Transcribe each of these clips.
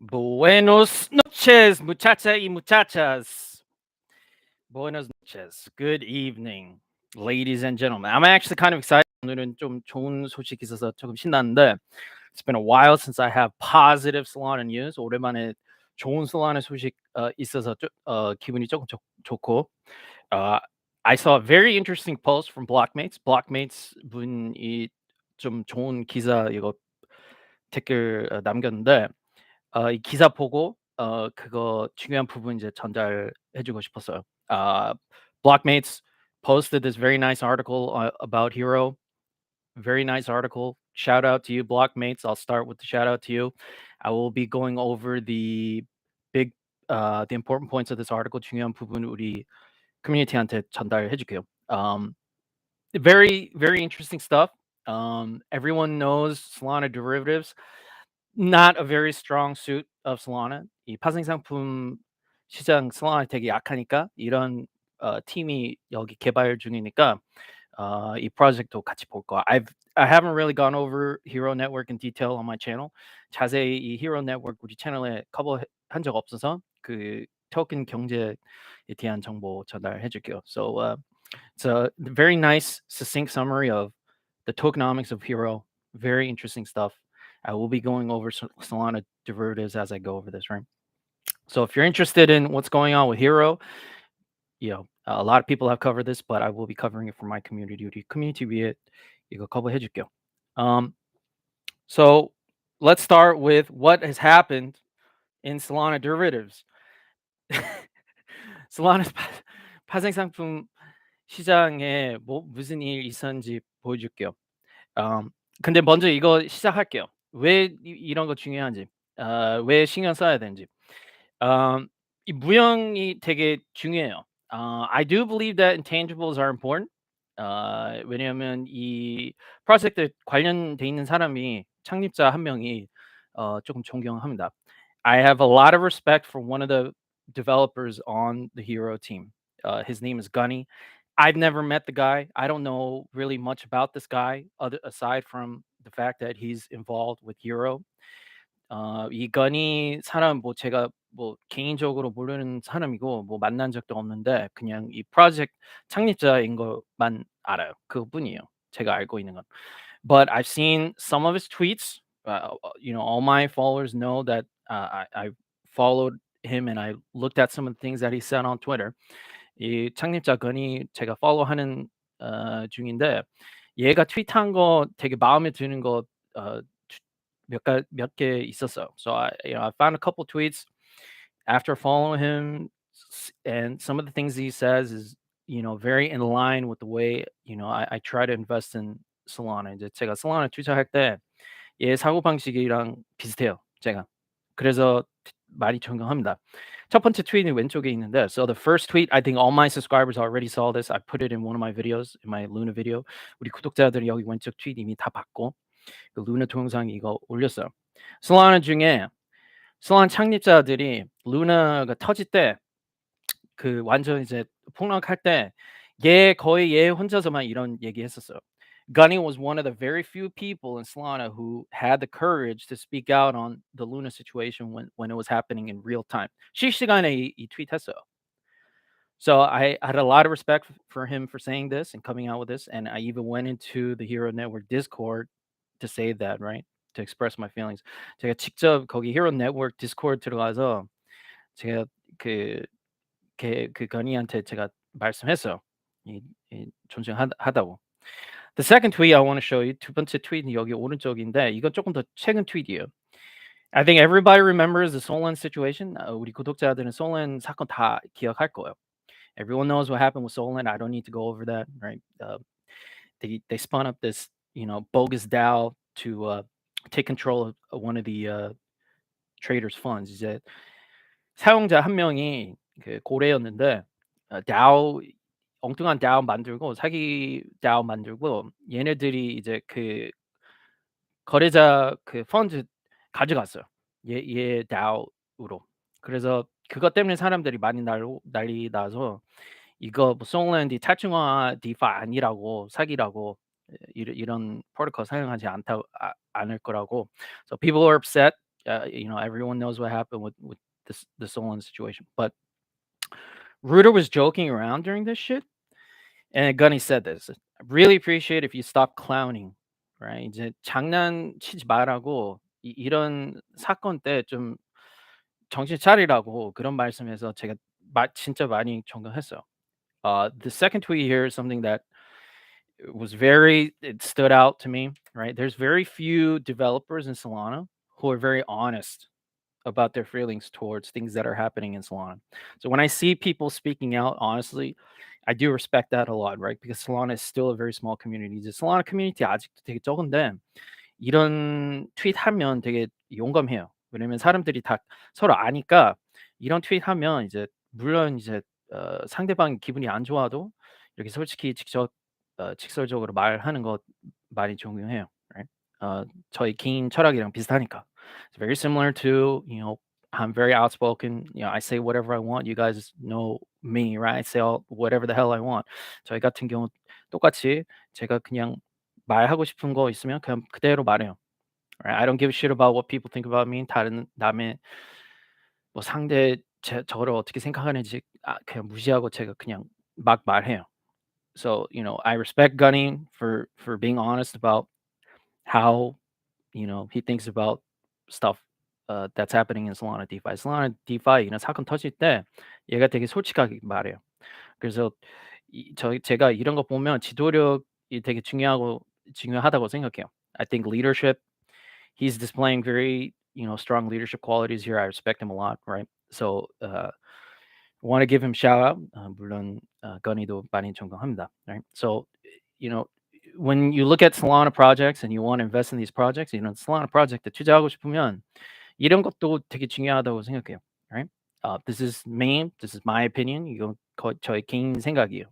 Buenos noches, muchacha y muchachas. Buenos noches. Good evening, ladies and gentlemen. I'm actually kind of excited. 오늘은 좀 좋은 소식이 있어서 조금 신났는데 It's been a while since I have positive Solana news. 오랜만에 좋은 Solana 소식 있어서 기분이 조금 좋고 I saw a very interesting post from Blockmates. Blockmates 분이 좀 좋은 기사 이거 댓글 남겼는데 이 기사 보고 그거 중요한 부분 이제 전달해주고 싶었어요. Blockmates posted this very nice article about HxRo. Very nice article. Shout out to you, Blockmates. I'll start with the shout out to you. I will be going over the important points of this article. 중요한 부분 우리 커뮤니티한테 전달해줄게요. Very interesting stuff. Everyone knows Solana Derivatives. Not a very strong suit of Solana. 이 파생상품 시장 Solana 되게 약하니까 이런 팀이 여기 개발 중이니까 이 프로젝트도 같이 볼 거야. I haven't really gone over HxRo Network in detail on my channel. 자세히 이 HxRo Network 우리 채널에 커버한 적 없어서 그 토큰 경제에 대한 정보 전달해 줄게요. So it's a very nice succinct summary of the tokenomics of HxRo. Very interesting stuff. I will be going over Solana derivatives as I go over this, right? So if you're interested in what's going on with HxRo, a lot of people have covered this, but I will be covering it for my community. 우리 community 위에 이거 커버해 줄게요. So let's start with what has happened in Solana derivatives. Solana 파생상품 시장에 무슨 일 있었는지 보여줄게요. 근데 먼저 이거 시작할게요. 왜 이런 거 중요한지, 왜 신경 써야 되는지. 이 무형이 되게 중요해요. I do believe that intangibles are important. 왜냐하면 이 프로젝트 관련돼 있는 사람이 창립자 한 명이 조금 존경합니다. I have a lot of respect for one of the developers on the HxRo team. His name is Gunny. I've never met the guy. I don't know really much about this guy aside from the fact that he's involved with HxRo. 이 건이 사람 제가 개인적으로 모르는 사람이고 만난 적도 없는데 그냥 이 프로젝트 창립자인 것만 알아요. 그뿐이에요. 제가 알고 있는 건. But I've seen some of his tweets. All my followers know that I followed him and I looked at some of the things that he said on Twitter. 이 창립자 건이 제가 follow하는 중인데 얘가 트윗한 거 되게 마음에 드는 거 몇 개 있었어요. So I found a couple tweets after following him, and some of the things he says is very in line with the way I try to invest in Solana. 이제 제가 Solana 투자할 때 얘 사고 방식이랑 비슷해요. 제가 그래서 많이 존경합니다. 첫 번째 트윗이 왼쪽에 있는데, so the first tweet, I think all my subscribers already saw this. I put it in one of my videos, in my Luna video. 우리 구독자들이 여기 왼쪽 트윗 이미 다 봤고. 그 루나 동영상 이거 올렸어요. 솔라나 중에 솔라나 창립자들이 루나가 터질 때 그 완전 이제 폭락할 때 거의 얘 혼자서만 이런 얘기했었어요. Gunny was one of the very few people in Solana who had the courage to speak out on the Luna situation when it was happening in real time. 실시간에 이 트윗했어요. So I had a lot of respect for him for saying this and coming out with this, and I even went into the HxRo Network Discord to say that, right? To express my feelings. 제가 직접 거기 HxRo Network Discord 들어가서 제가 그 건이한테 제가 말씀했어요. 존중하다고. The second tweet I want to show you, 두 번째 트윗은 여기 오른쪽인데 이건 조금 더 최근 트윗이에요. I think everybody remembers the Solana situation. 우리 구독자들은 Solana 사건 다 기억할 거예요. Everyone knows what happened with Solana. I don't need to go over that, right? They spun up this, bogus DAO to take control of one of the traders' funds. 이제 사용자 한 명이 그 고래였는데 DAO 엉뚱한 DAO 만들고 사기 DAO 만들고 얘네들이 이제 그 거래자 그 펀드 가져갔어요. 얘 DAO로. 그래서 그것 때문에 사람들이 많이 난리 나서 이거 솔라나 탈중화 디파 아니라고 사기라고 이런 프로토콜 사용하지 않을 거라고. So people were upset. everyone knows what happened with the Solon situation. But Rooter was joking around during this shit, and Gunny said this. I really appreciate if you stop clowning, right? 이제 장난치지 말라고 이런 사건 때 좀 정신 차리라고 그런 말씀해서 제가 진짜 많이 존경했어요. The second tweet here is something that it stood out to me, right? There's very few developers in Solana who are very honest about their feelings towards things that are happening in Solana. So when I see people speaking out honestly, I do respect that a lot, right? Because Solana is still a very small community. 이제 Solana community 아직도 되게 적은데 이런 트윗하면 되게 용감해요. 왜냐면 사람들이 다 서로 아니까 이런 트윗하면 이제 물론 이제 상대방이 기분이 안 좋아도 이렇게 솔직히 직설적으로 말하는 것 많이 존경해요. Right? 저희 개인 철학이랑 비슷하니까. It's very similar to, I'm very outspoken. I say whatever I want. You guys know me, right? I say whatever the hell I want. 저희 같은 경우 똑같이 제가 그냥 말하고 싶은 거 있으면 그냥 그대로 말해요. Right? I don't give a shit about what people think about me. 다른 남의 뭐 저를 어떻게 생각하는지 그냥 무시하고 제가 그냥 막 말해요. So, I respect Gunny for being honest about how, he thinks about stuff that's happening in Solana DeFi. Solana DeFi 이런 사건 터질 때 얘가 되게 솔직하게 말해요. 그래서 제가 이런 거 보면 지도력이 되게 중요하다고 생각해요. I think leadership, he's displaying very, strong leadership qualities here. I respect him a lot, right? So, want to give him shout out. 물론 건이도 많이 존경합니다. Right? So, you know, when you look at Solana projects and you want to invest in these projects, Solana project 투자하고 싶으면 이런 것도 되게 중요하다고 생각해요. Right? This is me. This is my opinion. 이건 저의 개인 생각이에요.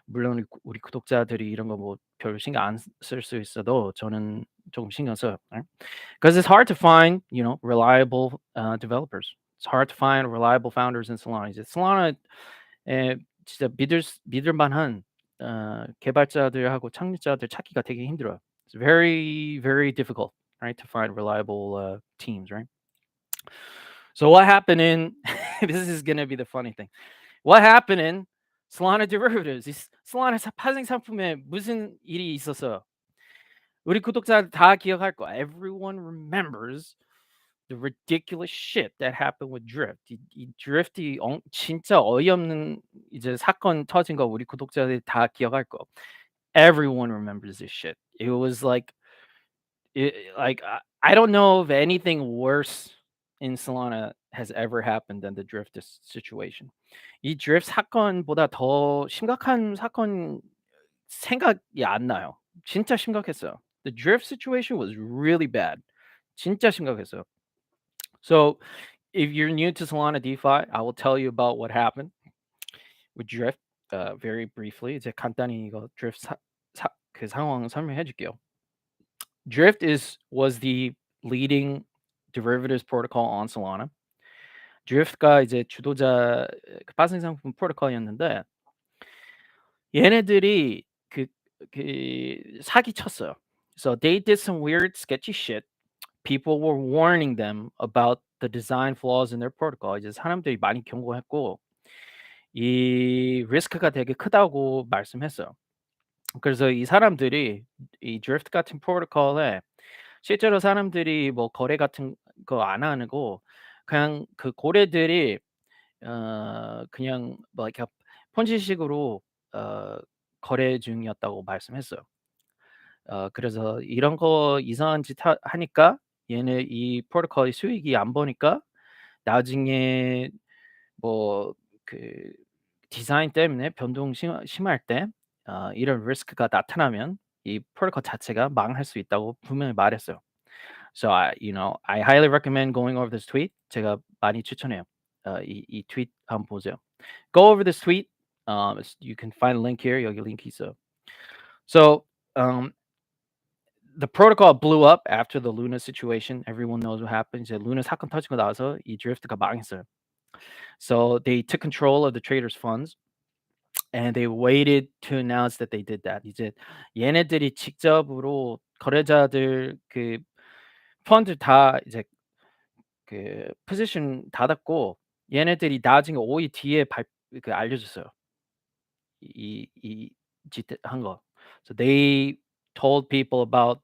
물론 우리 구독자들이 이런 거 뭐 별 신경 안 쓸 수 있어도 저는 조금 신경 써요. Right? Because it's hard to find, reliable developers. It's hard to find reliable founders in Solana. 이제 Solana에 진짜 믿을 만한 개발자들하고 창립자들 찾기가 되게 힘들어요. It's very, very difficult, right, to find reliable teams, right? So what happened in this is gonna be the funny thing. What happened in Solana Derivatives? 이 Solana 파생상품에 무슨 일이 있었어요? 우리 구독자들 다 기억할 거야. Everyone remembers the ridiculous shit that happened with Drift. 이 Drift이 진짜 어이없는 이제 사건 터진 거 우리 구독자들이 다 기억할 거. Everyone remembers this shit. It was like, I don't know if anything worse in Solana has ever happened than the Drift situation. 이 Drift 사건보다 더 심각한 사건 생각이 안 나요. 진짜 심각했어요. The Drift situation was really bad. 진짜 심각했어요. So, if you're new to Solana DeFi, I will tell you about what happened with Drift very briefly. 이제 간단히 이거 Drift 그 상황 설명해 줄게요. Drift was the leading derivatives protocol on Solana. Drift가 이제 주도자 그 파생상품 프로토콜이었는데 얘네들이 사기 쳤어요. So they did some weird sketchy shit. People were warning them about the design flaws in their protocol. 이제 사람들이 많이 경고했고 이 리스크가 되게 크다고 말씀했어요. 그래서 이 사람들이 이 드리프트 같은 프로토콜에 실제로 사람들이 뭐 거래 같은 거 안 하고 그냥 그 고래들이 그냥 뭐 이렇게 폰지식으로 거래 중이었다고 말씀했어요. 그래서 이런 거 이상한 짓 하니까 얘네 이 프로토콜이 수익이 안 보니까 나중에 뭐 그 디자인 때문에 변동 심할 때 이런 리스크가 나타나면 이 프로토콜 자체가 망할 수 있다고 분명히 말했어요. So I highly recommend going over this tweet. 제가 많이 추천해요. 이 tweet 한번 보세요. Go over this tweet. You can find a link here. 여기 링크 있어요. So the protocol blew up after the Luna situation. Everyone knows what happened. 이제 Luna 사건 터지고 나서 이 드리프트가 망했어요. So they took control of the traders' funds and they waited to announce that they did that. 이제 얘네들이 직접으로 거래자들 그 펀드 다 이제 그 포지션 닫았고 얘네들이 나중에 5일 뒤에 알려줬어요. 이 짓 한 거. So they told people about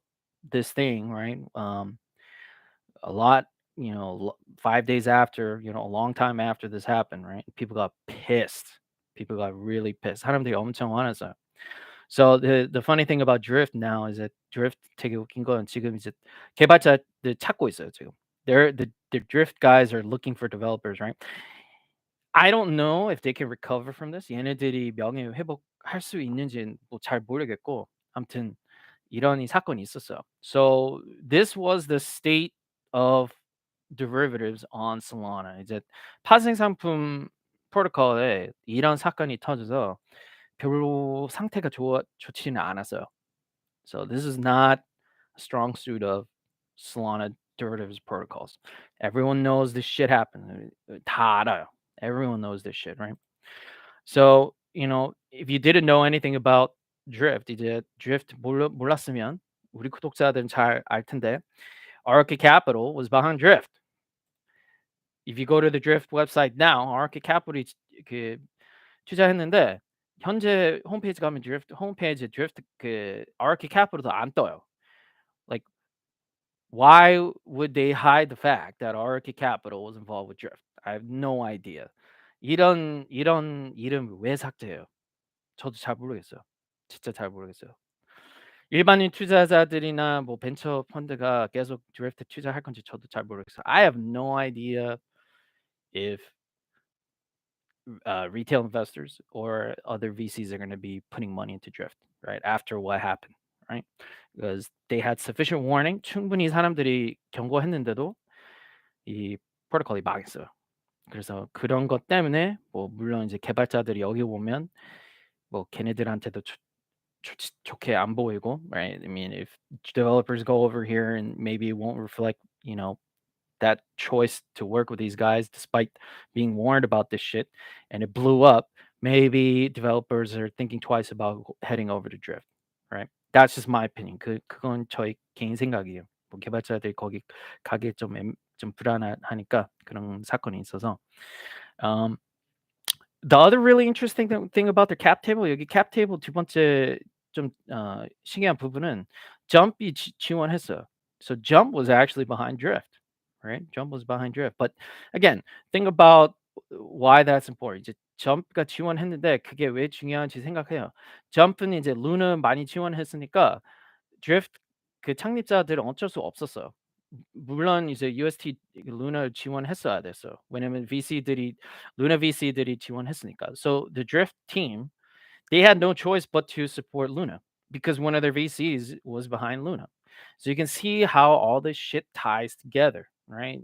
this thing, right? A lot, 5 days after, a long time after this happened, right? People got pissed. People got really pissed. 사람들이 엄청 화났어요. So the funny thing about Drift now is that Drift 되게 웃긴 건 지금 이제 개발자들 찾고 있어요, 지금. The Drift guys are looking for developers, right? I don't know if they can recover from this. 얘네들이 명예 회복할 수 있는지는 뭐 잘 모르겠고 아무튼 이런 사건이 있었어요. So this was the state of derivatives on Solana. 이제 파생상품 프로토콜에 이런 사건이 터져서 별로 상태가 좋지는 않았어요. So this is not a strong suit of Solana derivatives protocols. Everyone knows this shit happened. 다 알아요. Everyone knows this shit, right? So, if you didn't know anything about Drift, 이제 Drift 몰랐으면 우리 구독자들은 잘 알 텐데 Arca Capital was behind Drift. If you go to the Drift website now, Arca Capital이 그 투자했는데 현재 홈페이지 가면 홈페이지에 Drift 그 Arca Capital도 안 떠요. Like why would they hide the fact that Arca Capital was involved with Drift? I have no idea. 이런 이름 왜 삭제해요? 저도 잘 모르겠어요. 진짜 잘 모르겠어요. 일반인 투자자들이나 뭐 벤처 펀드가 계속 드래프트 투자할 건지 저도 잘 모르겠어요. I have no idea if retail investors or other VCs are going to be putting money into drift, right? After what happened, right? Because they had sufficient warning. 충분히 사람들이 경고했는데도 이 프로토콜이 망했어요. 그래서 그런 것 때문에 뭐 물론 이제 개발자들이 여기 오면 뭐 걔네들한테도 좋게 안 보이고, right? I mean, if developers go over here and maybe it won't reflect, that choice to work with these guys despite being warned about this shit and it blew up, maybe developers are thinking twice about heading over to Drift, right? That's just my opinion. 그건 저의 개인 생각이에요. 뭐 개발자들이 거기 가기 좀 불안하니까 그런 사건이 있어서. Um, the other really interesting thing about the cap table, 여기 cap table 두 번째 좀 신기한 부분은 Jump이 지원했어요. So Jump was actually behind Drift, right? Jump was behind Drift. But again, think about why that's important. 이제 Jump가 지원했는데 그게 왜 중요한지 생각해요. Jump는 이제 루나 많이 지원했으니까 Drift 그 창립자들은 어쩔 수 없었어요. 물론 이제 UST 루나 지원했어야 됐어요. 왜냐면 루나 VC들이 지원했으니까. So the Drift team, they had no choice but to support Luna because one of their VCs was behind Luna. So you can see how all this shit ties together, right?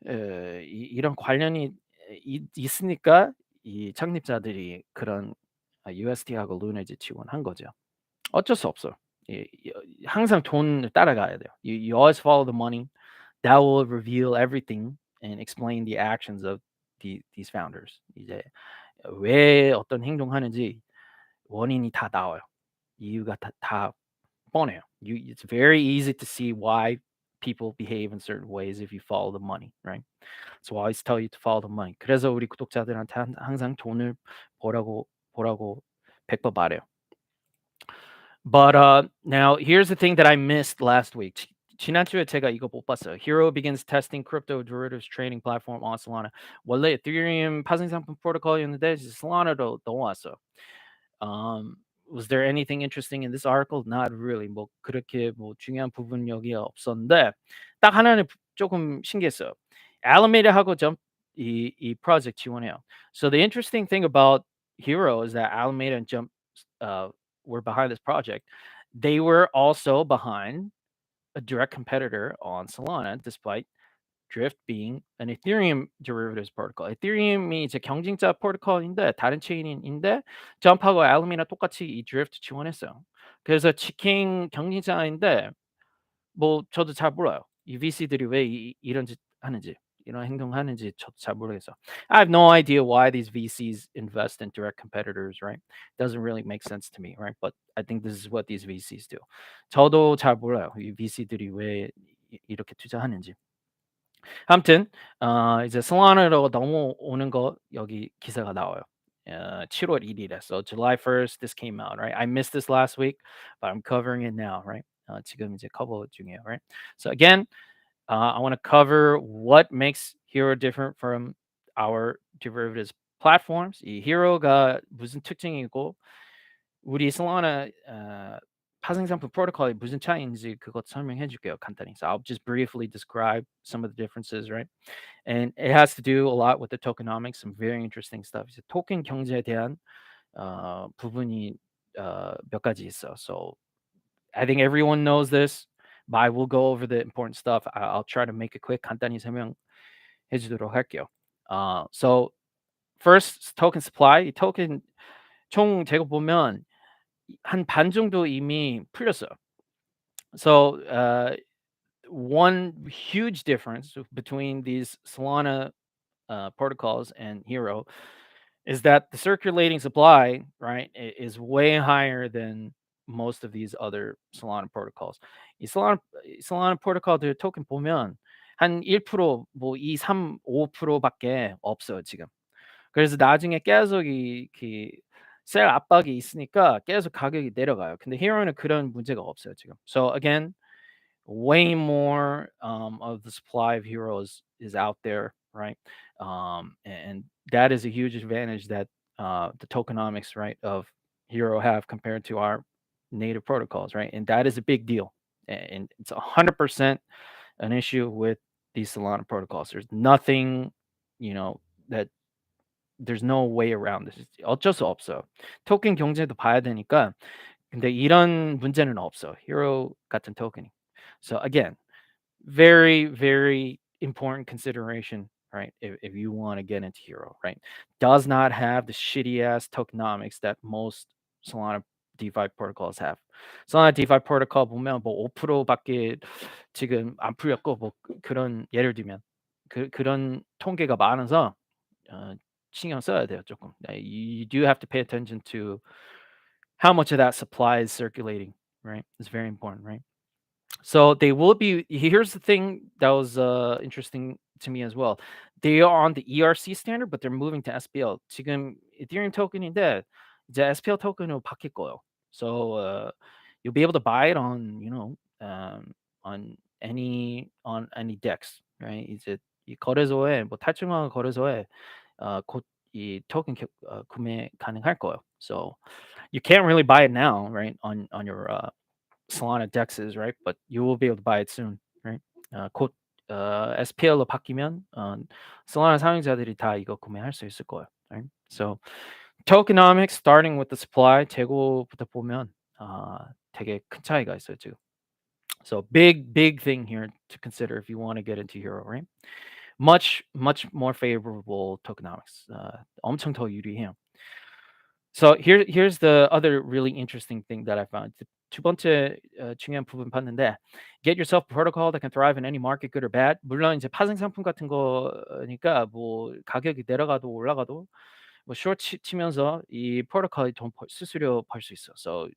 이런 관련이 있으니까 이 창립자들이 그런 UST하고 루나 이제 지원한 거죠. 어쩔 수 없어. 항상 돈을 따라가야 돼요. You always follow the money. That will reveal everything and explain the actions of these founders. 이제 왜 어떤 행동하는지 원인이 다 나와요. 이유가 다 뻔해요. It's very easy to see why people behave in certain ways if you follow the money, right? So I always tell you to follow the money. 그래서 우리 구독자들한테 항상 돈을 보라고 100번 말해요. But now here's the thing that I missed last week. 지난주에 제가 이거 못 봤어요. Hero begins testing crypto derivatives trading platform on Solana. 원래 에thereum 파생상품 프로토콜이었는데 Solana로 넘어왔어요. Was there anything interesting in this article? Not really. 뭐 그렇게 뭐 중요한 부분 여기 없었는데 딱 하나는 조금 신기했어요. Alameda하고 Jump 이 project 지원해요. So the interesting thing about Hero is that Alameda and Jump were behind this project. They were also behind a direct competitor on Solana, despite Drift being an Ethereum derivatives protocol. Ethereum이 이제 경쟁자 프로토콜인데 다른 체인인데 점프하고 알루미나 똑같이 이 Drift 지원했어요. 그래서 치킨 경쟁자인데 뭐 저도 잘 몰라요. 이 VC들이 왜 이런 짓 하는지, 이런 행동하는지 저도 잘 모르겠어요. I have no idea why these VCs invest in direct competitors, right? Doesn't really make sense to me, right? But I think this is what these VCs do. 저도 잘 몰라요. 이 VC들이 왜 이렇게 투자하는지. 아무튼 이제 솔라나로 넘어오는 거 여기 기사가 나와요. 7월 1일에. So July 1st this came out, right? I missed this last week, but I'm covering it now, right? 지금 이제 커버 중이에요, right? So again, I want to cover what makes Hero different from our derivatives platforms. 이 Hero가 무슨 특징이고 우리 솔라나 파생상품 프로토콜이 무슨 차이인지 그것 설명해 줄게요, 간단히. So I'll just briefly describe some of the differences, right? And it has to do a lot with the tokenomics, some very interesting stuff. 이제 토큰 경제에 대한 부분이 몇 가지 있어. So I think everyone knows this, but I will go over the important stuff. I'll try to make it quick. 간단히 설명해 주도록 할게요. So first, token supply. 이 토ken 총 재고 보면 한 반 정도 이미 풀렸어요. So one huge difference between these Solana protocols and Hero is that the circulating supply, right, is way higher than most of these other Solana protocols. 이 Solana 프로토콜들 토큰 보면 한 1%, 뭐 2, 3, 5%밖에 없어요 지금. 그래서 나중에 계속 셀 압박이 있으니까 계속 가격이 내려가요. 근데 Hero는 그런 문제가 없어요 지금. So again, way more of the supply of heroes is out there, right? And that is a huge advantage that the tokenomics, right, of hero have compared to our native protocols, right? And that is a big deal. And it's 100% an issue with these Solana protocols. There's nothing, that there's no way around this. 어쩔 수 없어. 토큰 경제도 봐야 되니까. 근데 이런 문제는 없어. Hero 같은 토큰이. So again, very, very important consideration, right? If you want to get into Hero, right? Does not have the shitty ass tokenomics that most Solana DeFi protocols have. Solana DeFi protocol 보면 뭐 5%밖에 지금 안 풀렸고 뭐 그런 예를 들면 그런 통계가 많아서 어, 신경 써야 돼요 조금. You do have to pay attention to how much of that supply is circulating, right? It's very important, right? So they will be. Here's the thing that was interesting to me as well. They are on the ERC standard, but they're moving to SPL. 지금 Ethereum token인데 이제 SPL token으로 바뀔 거예요. So you'll be able to buy it on on any DEX, right? 이제 이 거래소에 뭐 탈중앙 거래소에 곧 이 토ken 구매 가능할 거예요. So you can't really buy it now, right? On your Solana DEXs, right? But you will be able to buy it soon, right? 곧 SPL로 바뀌면 Solana 사용자들이 다 이거 구매할 수 있을 거예요, right? So tokenomics, starting with the supply, 재고부터 보면 되게 큰 차이가 있어요 지금. So big thing here to consider if you want to get into Hero, right? Much more favorable tokenomics. 엄청 더 유리해요. So here's the other really interesting thing that I found. 두 번째 중요한 부분 봤는데 get yourself a protocol that can thrive in any market, good or bad. 물론 이제 파생 상품 같은 거니까 뭐 가격이 내려가도 올라가도 뭐 short 치면서 이 프로토콜이 돈 수수료 벌 수 있어. So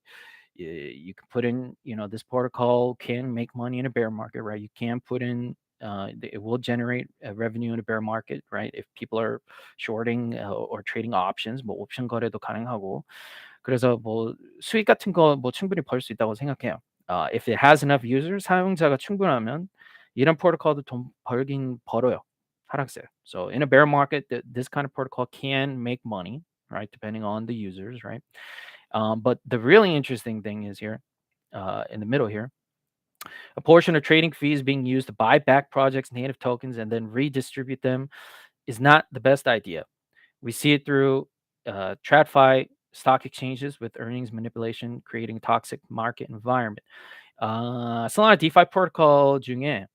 you can put in, this protocol can make money in a bear market, right? You can put in it will generate revenue in a bear market, right? If people are shorting or trading options, 뭐 옵션 거래도 가능하고. 그래서 뭐 수익 같은 거 뭐 충분히 벌 수 있다고 생각해요. If it has enough users, 사용자가 충분하면 이런 프로토콜도 돈 벌긴 벌어요. 하락세. So in a bear market, this kind of protocol can make money, right? Depending on the users, right? But the really interesting thing is here, in the middle here, a portion of trading fees being used to buy back projects' native tokens and then redistribute them is not the best idea. We see it through TradFi stock exchanges with earnings manipulation, creating a toxic market environment. Solana DeFi 프로토콜 중에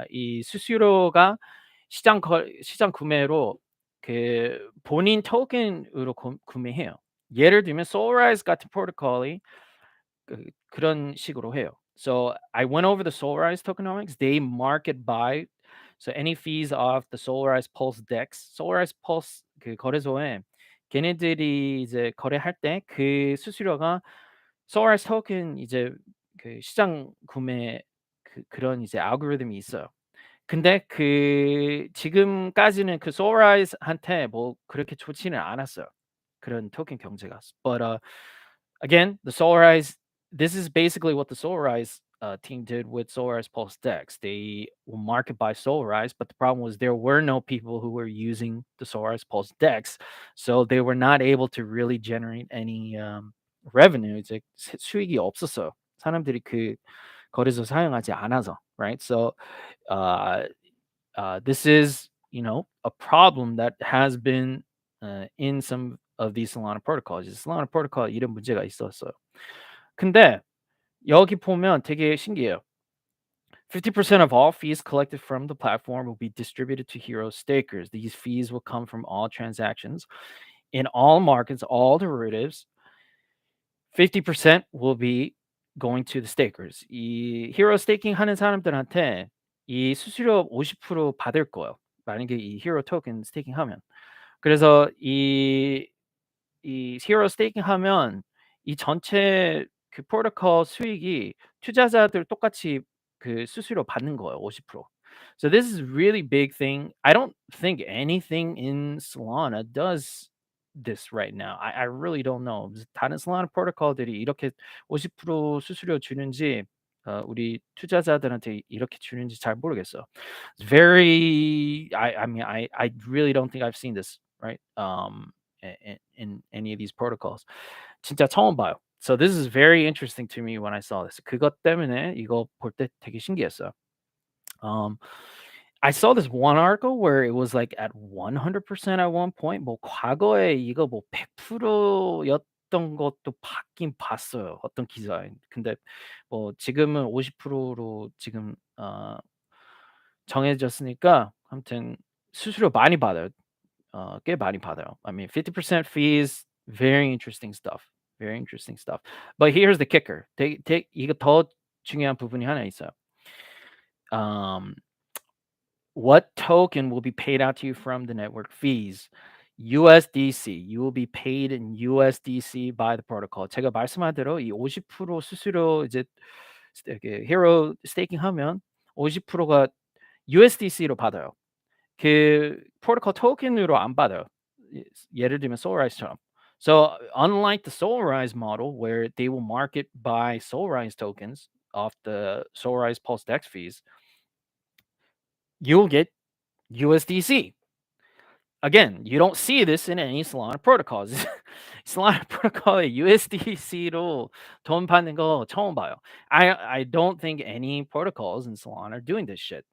이 수수료가 시장 구매로 그 본인 토큰으로 구매해요. 예를 들면 Solrise 같은 프로토콜이 그런 식으로 해요. So I went over the Solrise tokenomics. They market buy. So any fees off the Solrise Pulse DEX, Solrise Pulse 그 거래소에 걔네들이 이제 거래할 때 그 수수료가 Solrise 토큰 이제 그 시장 구매 그런 이제 알고리즘이 있어요. 근데 지금까지는 Solarize한테 뭐 그렇게 좋지는 않았어요. 그런 토ken 경제가. But again, the Solarize this is basically what the Solarize team did with Solarize Pulse Dex. They will market by Solarize, but the problem was there were no people who were using the Solarize Pulse Dex, so they were not able to really generate any revenue. 이제 수익이 없었어요. 사람들이 그 거래소 사용하지 않아서, right? So uh, this is, a problem that has been in some of these Solana protocols. Solana protocol 이런 문제가 있었어요. 근데 여기 보면 되게 신기해요. 50% of all fees collected from the platform will be distributed to hero stakers. These fees will come from all transactions in all markets, all derivatives. 50% will be going to the stakers. 이 hero staking 하는 사람들한테 이 수수료 50% 받을 거예요. 만약에 이 hero token 스테이킹 하면. 그래서 이 hero staking 하면 이 전체 그 프로토콜 수익이 투자자들 똑같이 그 수수료 받는 거예요, 50%. So this is really big thing. I don't think anything in Solana does this right now. I really don't know. 다른 Solana 프로토콜들이 이렇게 50% 수수료 주는지 우리 투자자들한테 이렇게 주는지 잘 모르겠어요. It's very I mean I really don't think I've seen this, right? In any of these protocols. 진짜 처음 봐요. So this is very interesting to me when I saw this. 그것 때문에 이거 볼 때 되게 신기했어요. Um, I saw this one article where it was like at 100% at one point. 뭐 과거에 이거 뭐 100%였던 것도 봤긴 봤어요. 어떤 기사에. 근데 뭐 지금은 50%로 지금 정해졌으니까 아무튼 수수료 많이 받아요. 꽤 많이 받아요. I mean 50% fees, very interesting stuff. Very interesting stuff. But here's the kicker. 이거 더 중요한 부분이 하나 있어요. Um, what token will be paid out to you from the network fees? USDC. You will be paid in USDC by the protocol. 제가 말씀한 대로 이 50% 수수료 이제 이렇게 히로 스테이킹 하면 50%가 USDC로 받아요. 그 프로토콜 토큰으로 안 받아요. 예를 들면 Solarize처럼. So unlike the Solarize model where they will market buy Solarize tokens off the Solarize Pulse Dex fees, you'll get USDC. Again, you don't see this in any Solana protocols. Solana protocol에 USDC로 돈 받는 거 처음 봐요. I don't think any protocols in Solana are doing this shit.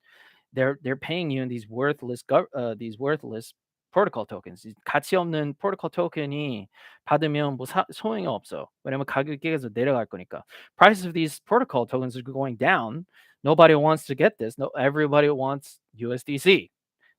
They're paying you in these worthless protocol tokens. 이 가치 없는 protocol token이 받으면 뭐 소용이 없어. 왜냐면 가격이 계속 내려갈 거니까. Prices of these protocol tokens are going down. Nobody wants to get this. No, everybody wants USDC.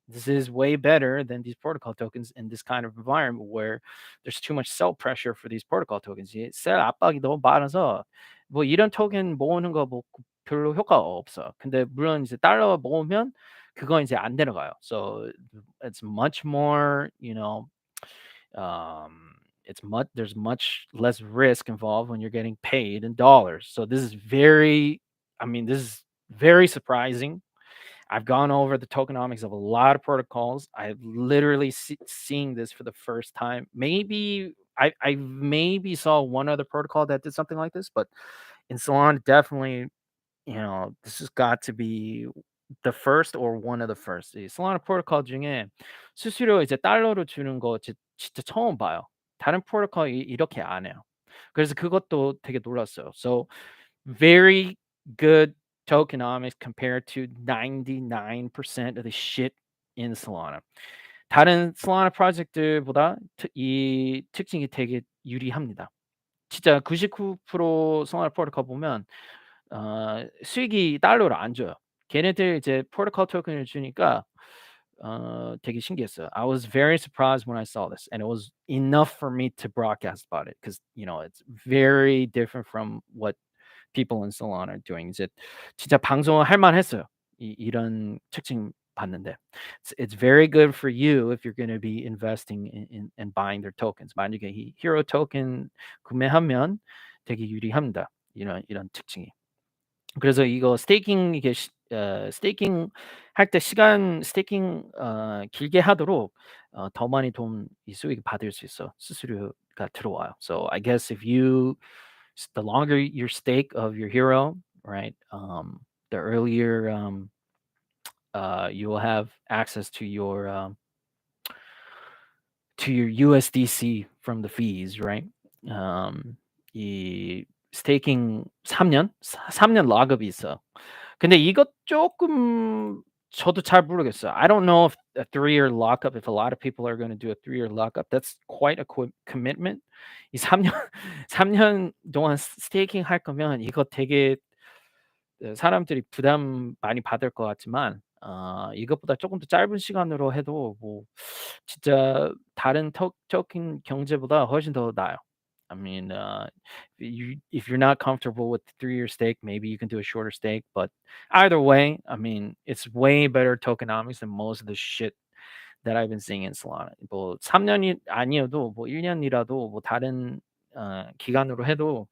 This is way better than these protocol tokens in this kind of environment where there's too much sell pressure for these protocol tokens. 셀 압박이 너무 많아서 뭐 이런 토ken 모으는 거 뭐 별로 효과가 없어. 근데 물론 이제 달러 모으면 그건 이제 안 내려가요. So it's much more, there's much less risk involved when you're getting paid in dollars. So this is very surprising. I've gone over the tokenomics of a lot of protocols. I've literally seeing this for the first time. Maybe I maybe saw one other protocol that did something like this, but in Solana, definitely, this has got to be the first or one of the first. 이 Solana 프로토콜 중에 수수료 이제 달러로 주는 거 진짜 처음 봐요. 다른 프로토콜이 이렇게 안 해요. 그래서 그것도 되게 놀랐어요. So very good tokenomics compared to 99% of the shit in Solana. 다른 Solana 프로젝트보다 이 특징이 되게 유리합니다. 진짜 99% Solana 프로토콜 보면 수익이 달러로 안 줘요. 걔네들 이제 프로토콜 토큰을 주니까 되게 신기했어요. I was very surprised when I saw this, and it was enough for me to broadcast about it because it's very different from what people in Solana are doing. 이제 진짜 방송을 할 만했어요. 이런 특징 봤는데. It's very good for you if you're going to be investing in buying their tokens. 만약에 이 hero token 구매하면 되게 유리합니다. 이런 특징이. 그래서 이거 스테이킹 할 때 시간 스테이킹 길게 하도록 더 많이 돈 이 수익 받을 수 있어. 수수료가 들어와요. So I guess if you the longer your stake of your hero, right? The earlier you will have access to your USDC from the fees, right? 이 스테이킹 3년? 3년 락업이 있어. 근데 이것 조금 저도 잘 모르겠어요. I don't know if a 3-year lockup, if a lot of people are going to do a 3-year lockup, that's quite a commitment. 이 3년 3년 동안 스테이킹 할 거면 이거 되게 사람들이 부담 많이 받을 것 같지만 이것보다 조금 더 짧은 시간으로 해도 뭐 진짜 다른 토큰 경제보다 훨씬 더 나아요. I mean, if you're not comfortable with the 3-year stake, maybe you can do a shorter stake. But either way, I mean, it's way better tokenomics than most of the shit that I've been seeing in Solana. 뭐 3년이 아니어도 뭐 1년이라도 뭐 다른 기간으로 해도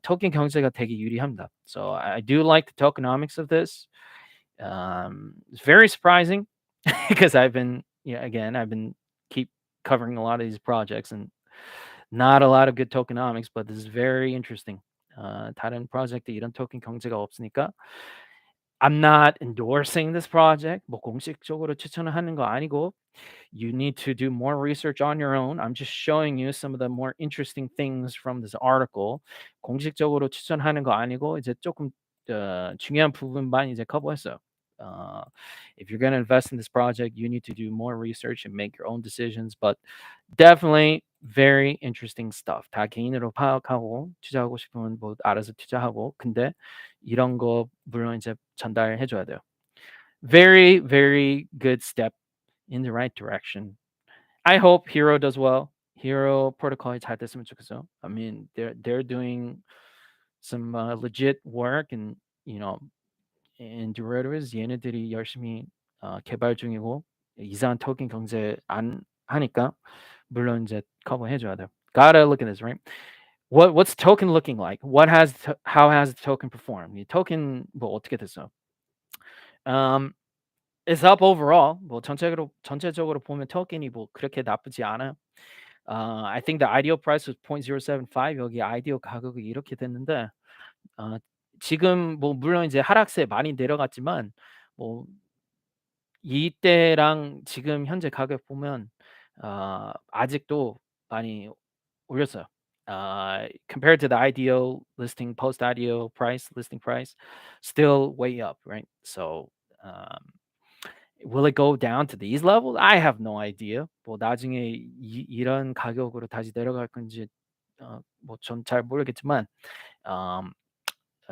토ken 경제가 되게 유리합니다. So I do like the tokenomics of this. It's very surprising because I've been, yeah, again, I've been keep covering a lot of these projects and not a lot of good tokenomics, but this is very interesting. 다른 프로젝트에 이런 토큰 경제가 없으니까 I'm not endorsing this project. 뭐 공식적으로 추천을 하는 거 아니고 you need to do more research on your own. I'm just showing you some of the more interesting things from this article. 공식적으로 추천하는 거 아니고 이제 조금 중요한 부분만 이제 커버했어요. If you're going to invest in this project, you need to do more research and make your own decisions. But definitely very interesting stuff. 다 개인으로 파악하고 투자하고 싶으면 뭐 알아서 투자하고 근데 이런 거 물론 이제 전달해 줘야 돼요. Very very good step in the right direction. I hope Hero does well. Hero protocol이 잘 됐으면 좋겠어. I mean, they're doing some legit work and you know in derivatives 얘네들이 열심히 개발 중이고 이상한 토ken 경제 안 하니까 물론 이제 커버해 줘야 돼요. Gotta look at this, right? What's token looking like? How has the token performed? 이 token 뭐 어떻게 됐어? It's up overall. 뭐 전체적으로 보면 토큰이 뭐 그렇게 나쁘지 않아요. I think the ideal price was 0.075 여기 아이디어 가격이 이렇게 됐는데 어 지금 뭐 물론 이제 하락세 많이 내려갔지만 뭐 이때랑 지금 현재 가격 보면 아직도 많이 올렸어요. Compared to the ideal listing post IDO price, listing price, still way up, right? So, will it go down to these levels? I have no idea. 뭐 나중에 이런 가격으로 다시 내려갈 건지 뭐 전 잘 모르겠지만 um,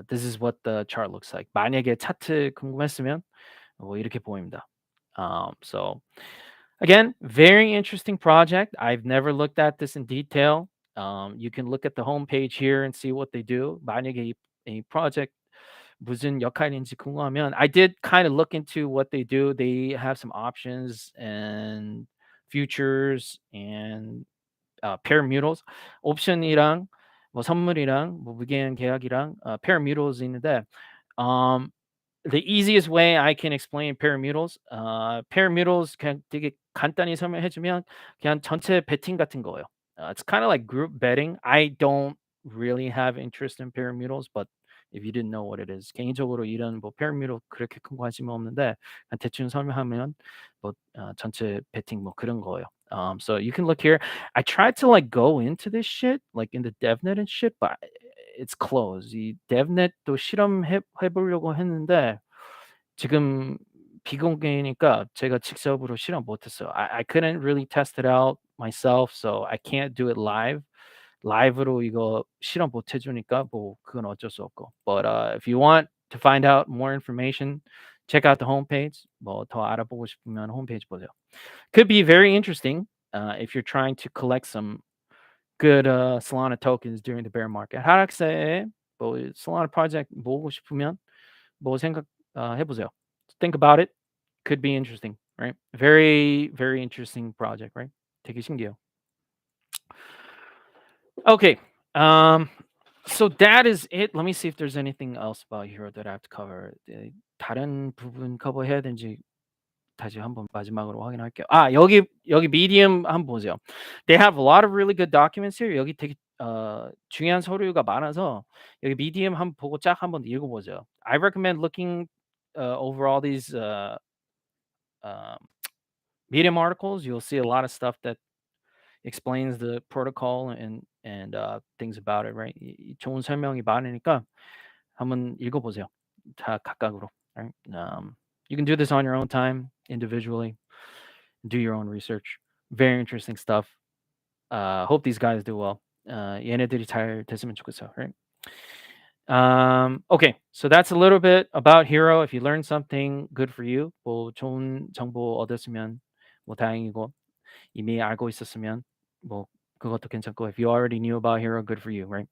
this is what the chart looks like. 만약에 차트 궁금했으면 뭐 이렇게 보입니다. So again, very interesting project. I've never looked at this in detail. You can look at the homepage here and see what they do. 만약에 이 project 무슨 역할인지 궁금하면 I did kind of look into what they do. They have some options and futures and pair mutuals. 옵션이랑 뭐 선물이랑 뭐 무기한 계약이랑 pair mutuals 있는데 um, the easiest way I can explain paramutals 그냥 되게 간단히 설명해 주면 그냥 전체 베팅 같은 거예요. It's kind of like group betting. I don't really have interest in paramutals, but if you didn't know what it is, 개인적으로 이런 뭐 pyramidal 그렇게 큰 관심은 없는데 그냥 대충 설명하면 뭐 전체 베팅 뭐 그런 거예요. So you can look here. I tried to like go into this shit like in the devnet and shit, but it's closed. 이 devnet도 실험해 보려고 했는데 지금 비공개니까 제가 직접으로 실험 못 했어요. I couldn't really test it out myself, so I can't do it live. 라이브로 이거 실험 못 해 주니까 뭐 그건 어쩔 수 없고. But if you want to find out more information, check out the homepage. 뭐 더 알아보고 싶으면 홈페이지 보세요. Could be very interesting if you're trying to collect some good Solana tokens during the bear market. 하락세에 뭐 Solana project 모으고 싶으면 뭐 생각 해보세요. Think about it. Could be interesting, right? Very, very interesting project, right? 되게 신기해요. Okay. So that is it. Let me see if there's anything else about Hero that I have to cover. 다른 부분 커버해야 되는지 다시 한번 마지막으로 확인할게요. 여기 medium 한번 보세요. They have a lot of really good documents here. 여기 되게 중요한 서류가 많아서 여기 medium 한번 보고 쫙 한번 읽어보세요. I recommend looking over all these um, medium articles. You'll see a lot of stuff that explains the protocol and things about it, right? 좋은 설명이 많으니까 한번 읽어보세요. 다 각각으로. Right? You can do this on your own time, individually. Do your own research. Very interesting stuff. Hope these guys do well. 얘네들이 잘 됐으면 좋겠어요. Right? Okay, so that's a little bit about Hero. If you learned something, good for you. 뭐 좋은 정보 얻었으면 뭐 다행이고 이미 알고 있었으면 뭐 그것도 괜찮고. If you already knew about Hero, good for you, right?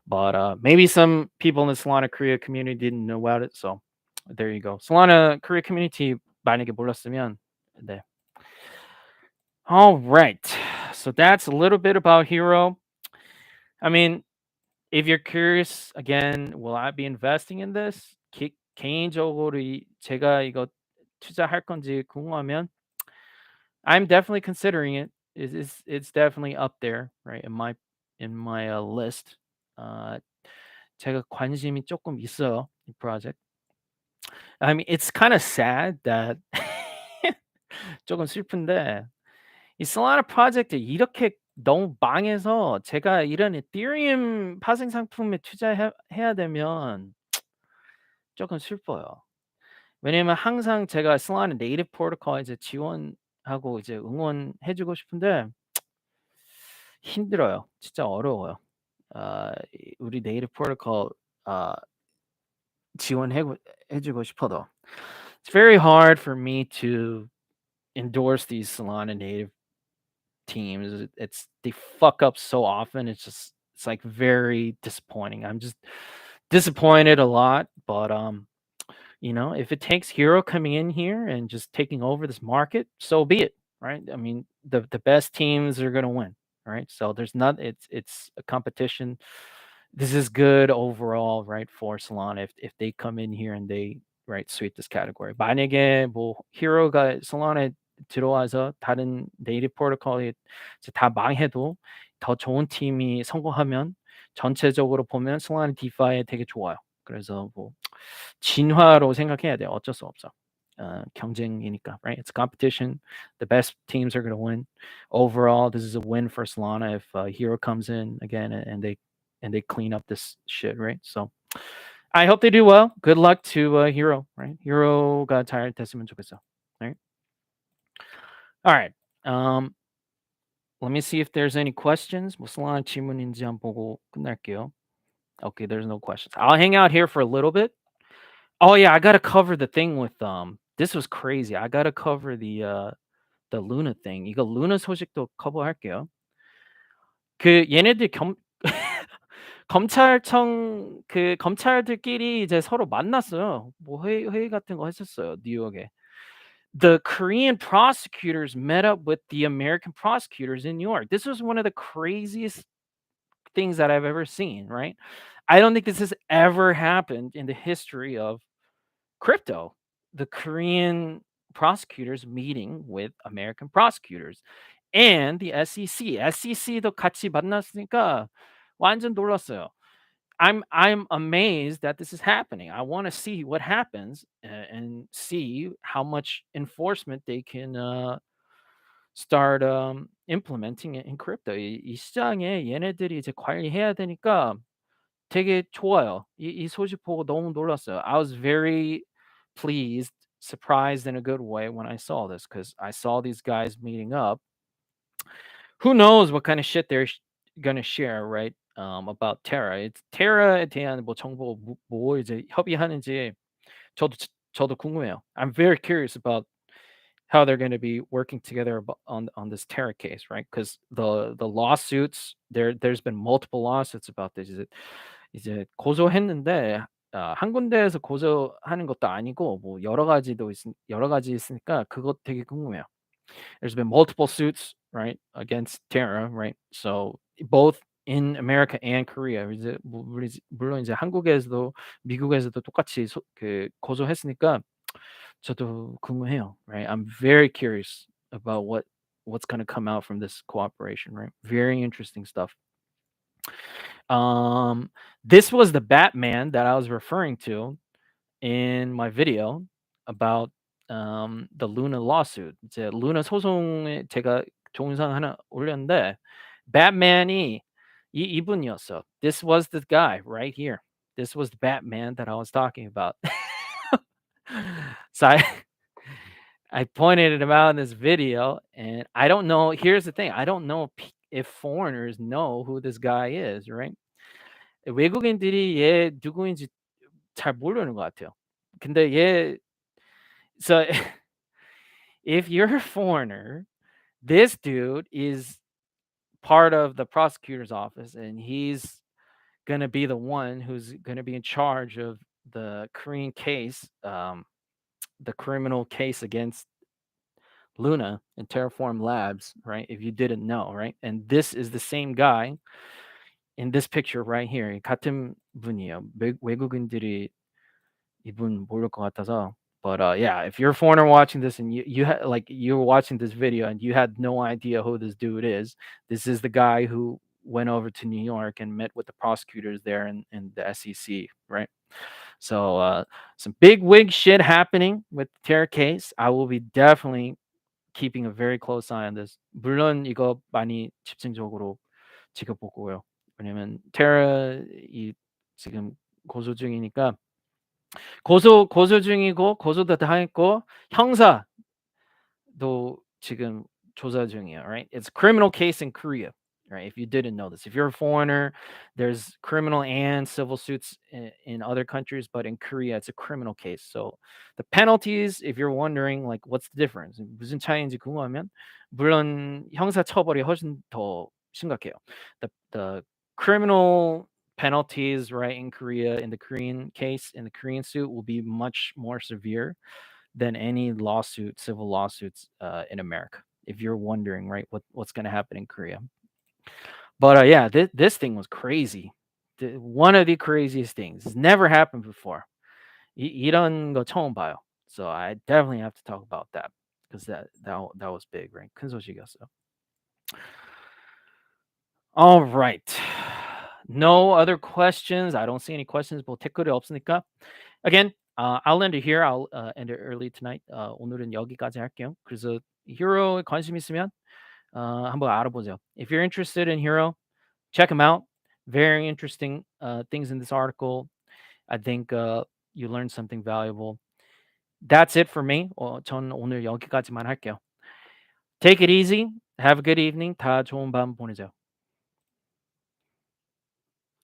But maybe some people in the Solana Korea community didn't know about it, so there you go. Solana Korea community 만약에 몰랐으면 네. All right. So that's a little bit about Hero. I mean, if you're curious, again, will I be investing in this? 개인적으로 제가 이거 투자할 건지 궁금하면 I'm definitely considering it. It's definitely up there, right? In my list. 제가 관심이 조금 있어요, 이 project. I mean, it's kind of sad that 조금 슬픈데 이 솔라나 프로젝트 이렇게 너무 망해서 제가 이런 이더리움 파생 상품에 해야 되면 조금 슬퍼요. 왜냐면 항상 제가 솔라나 네이티브 프로토콜 이제 지원하고 이제 응원해 주고 싶은데 힘들어요. 진짜 어려워요. 우리 네이티브 프로토콜 지원해 주고 싶어도. It's very hard for me to endorse these Solana native teams. They fuck up so often. It's like very disappointing. I'm just disappointed a lot, but if it takes Hero coming in here and just taking over this market, so be it, right? I mean, the best teams are gonna win, right? So there's not it's a competition. This is good overall, right, for Solana if they come in here and they right sweep this category. 만약에 뭐 Hero가 Solana에 들어와서 다른 네이티브 프로토콜이 이제 다 망해도 더 좋은 팀이 성공하면 전체적으로 보면 Solana DeFi에 되게 좋아요. 그래서 뭐 진화로 생각해야 돼요. 어쩔 수 없어. 경쟁이니까, right? It's competition. The best teams are going to win. Overall, this is a win for Solana if Hero comes in again and they clean up this shit, right? So I hope they do well. Good luck to Hero, right? Hero가 잘 됐으면 좋겠어, right? All right. Let me see if there's any questions. 뭐 Solana 질문인지 한번 보고 끝날게요. Okay, there's no questions. I'll hang out here for a little bit. Oh yeah, I gotta cover the thing with this was crazy. I gotta cover the Luna thing. 이거 Luna 소식도 커버할게요. 그 얘네들 검찰청 검찰들끼리 이제 서로 만났어요. 뭐 회의 같은 거 했었어요, 뉴욕에. The Korean prosecutors met up with the American prosecutors in New York. This was one of the craziest things that I've ever seen, right? I don't think this has ever happened in the history of crypto. The Korean prosecutors meeting with American prosecutors and the SEC. SEC도 같이 만났으니까 완전 놀랐어요. I'm amazed that this is happening. I want to see what happens and see how much enforcement they can start implementing it in crypto. 이 시장에 얘네들이 이제 관리해야 되니까 되게 좋아요. 이 소식 보고 너무 놀랐어요. I was very pleased, surprised in a good way when I saw this because I saw these guys meeting up. Who knows what kind of shit they're gonna share, right? About Terra. It's Terra에 대한 뭐 정보 뭐 이제 협의하는지 저도 궁금해요. I'm very curious about how they're going to be working together on this Terra case, right? Because the lawsuits there's been multiple lawsuits about this. 이제 고소했는데 한 군데에서 고소하는 것도 아니고 뭐 여러 가지 있으니까 그것 되게 궁금해요. There's been multiple suits, right, against Terra, right? So both in America and Korea. 이제 물론 이제 한국에서도 미국에서도 똑같이 고소했으니까 저도 궁금해요, right? I'm very curious about what's going to come out from this cooperation, right? Very interesting stuff. Um, this was the Batman that I was referring to in my video about the Luna lawsuit. 이제 루나 소송에 제가 동영상 하나 올렸는데 Batman이 이분이었어. This was the guy right here. This was the Batman that I was talking about. So I pointed him out in this video, and I don't know. Here's the thing: I don't know if foreigners know who this guy is, right? 외국인들이 얘 누구인지 잘 모르는 것 같아요. 근데 얘 so if you're a foreigner, this dude is part of the prosecutor's office, and he's gonna be the one who's gonna be in charge of the Korean case, the criminal case against Luna and Terraform Labs, right? If you didn't know, right? And this is the same guy in this picture right here. 같은 분이에요. 외국인들이 이분 모를 것 같아서. But yeah, if you're a foreigner watching this and you had like you were watching this video and you had no idea who this dude is, this is the guy who went over to New York and met with the prosecutors there in the SEC, right? So some big wig shit happening with the Terra case. I will be definitely keeping a very close eye on this. 물론 이거 많이 집중적으로 지켜보고요. 왜냐면 테라 이 지금 고소 중이니까 고소 중이고 고소도 다 했고 형사도 지금 조사 중이에요, right? It's a criminal case in Korea, right? If you didn't know this, if you're a foreigner, there's criminal and civil suits in other countries, but in Korea, it's a criminal case. So the penalties, if you're wondering, like, what's the difference? 무슨 차이인지 궁금하면, 물론 형사 처벌이 훨씬 더 심각해요. The criminal penalties, right, in Korea, in the Korean case, in the Korean suit, will be much more severe than any lawsuit, civil lawsuits in America. If you're wondering, right, what's going to happen in Korea. But yeah, this thing was crazy. One of the craziest things. It's never happened before. 이런 거 처음 봐요. So I definitely have to talk about that because that was big, right? 큰 소식이었어요. All right. No other questions. I don't see any questions. 뭐 댓글이 없으니까. Again, I'll end it here. I'll end it early tonight. 오늘은 여기까지 할게요. 그래서 Hero 관심 있으면 한번 알아보세요. If you're interested in Hero, check him out. Very interesting things in this article. I think you learned something valuable. That's it for me. 전 오늘 여기까지만 할게요. Take it easy. Have a good evening. 다 좋은 밤 보내세요.